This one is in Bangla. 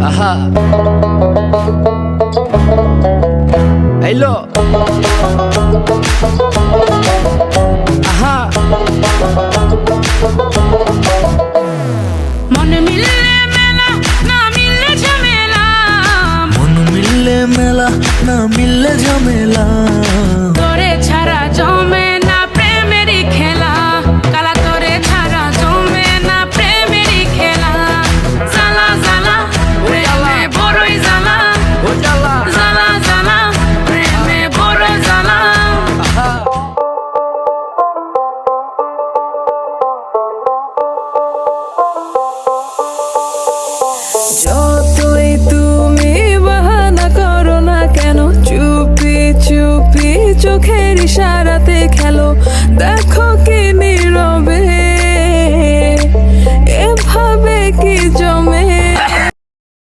আহা আইলো আহা মন মিললে মেলা না মিললে ঝামেলা, মন মিললে মেলা না মিললে ঝামেলা, তোরে ছাড়া জমে না প্রেমেরই খেলা, কালা তোরে ছাড়া জমে না প্রেমেরই খেলা। জ্বালা জ্বালা প্রেমে বড়ই জ্বালা, ও জ্বালা জ্বালা জ্বালা প্রেমে বড় জ্বালা। আহা জো